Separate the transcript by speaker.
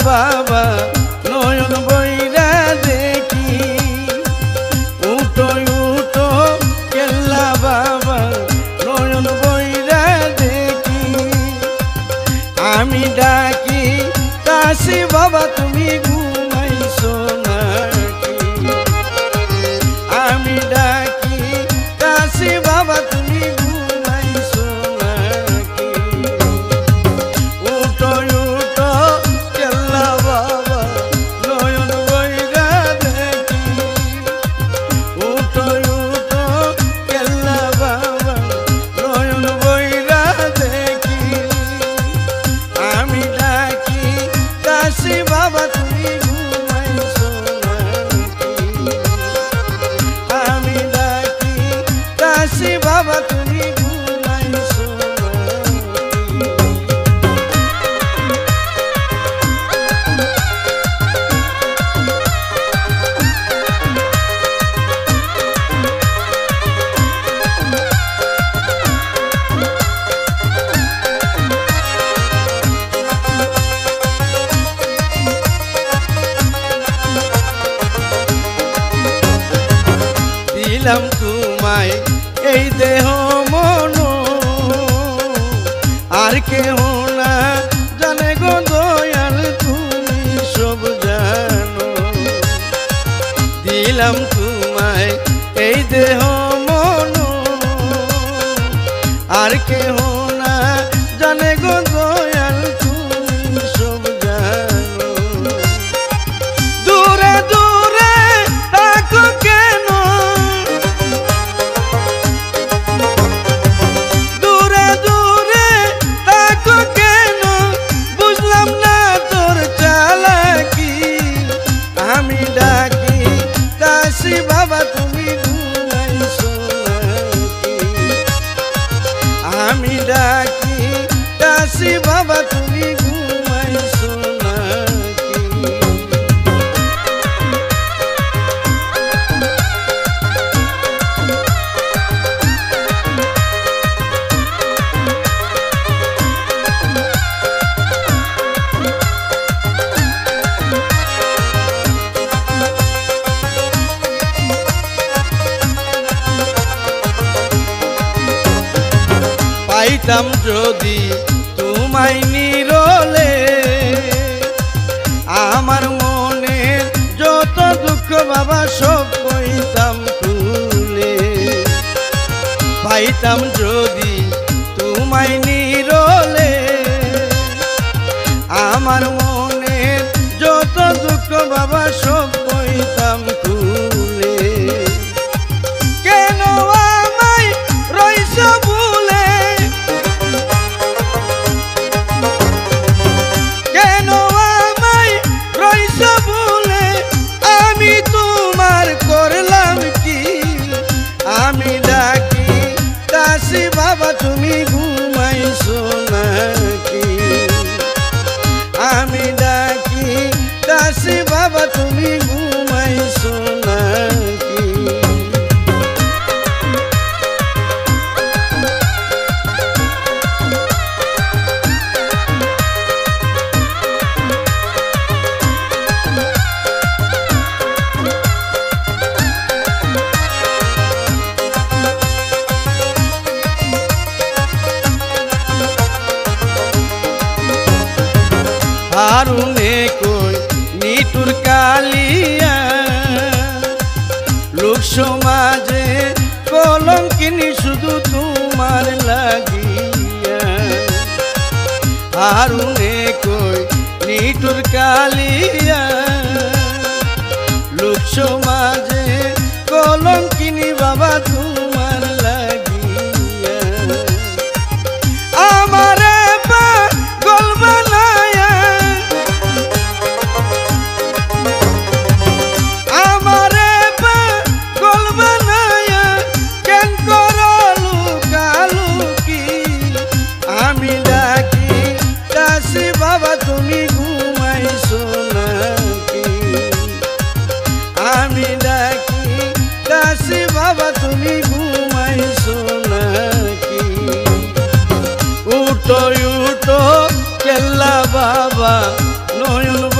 Speaker 1: বাবা নয়ন বইরা দেখি উঠো উঠো কেল্লা বাবা নয়ন বইরা দেখি আমি ডাকি কাশি বাবা তুমি ঘুমাইছো নাকি আমি ডাকি কাশি বাবা তুমি ঘুমাইছো নাকি উঠো উঠো কেল্লা বাবা নয়ন বইরা দেখি উঠো উঠো কেল্লা বাবা নয়ন বইরা দেখি আমি ডাকি কাশি বাবা তুমি ঘুমাইছো নাকি আমি ডাকি কাশি বাবা তুমি ঘুমাইছো দিলাম তোমায় এই দেহ মন আর কেহ না জানে গো দয়াল তুমি সব জানো দিলাম তোমায় এই দেহ মন আর কেহ না জানে গো দয়াল তুমি সব জানো দূরে দূরে থাকো কেন দূরে দূরে থাকো কেন বুঝলাম না তোর চালাকি আমি ডাকি কাশি বাবা তুমি ঘুমাইছো নাকি আমি ডাকি কাশি বাবা তুমি ঘুমাইছো নাকি পাইতাম যদি তোমায় নিরলে আমার মনে যত দুঃখ বাবা সব কইতাম খুলে পাইতাম যদি তোমায় নিরলে আমার মনে যত দুঃখ বাবা সব কইতাম খুলে কেন আমায় রইছ ভুলে কেন আমায় রইছ ভুলে আমি তোমার করলাম কি আমি ডাকি কাশি বাবা তুমি ঘুমাইছো নাকি আমি ডাকি কাশি বাবা তুমি ঘুমাইছো নাকি হারুনে কই নিটুর কালিয়া লোক সমাজে কলঙ্কিনী শুধু তোমার লাগিয়া হারুনে কই নিটুর কালিয়া লোক সমাজে কলঙ্কিনী বাবা তোমার লাগিয়া আমারে পাগল বানায়া আমারে পাগল বানায়া কেন করলু কালুকি আমি ডাকি কাশি বাবা তুমি ঘুমাইছো নাকি আমি ডাকি কাশি বাবা তুমি ঘুমাইছো নাকি উঠো উঠো কেল্লা বাবা নয়ন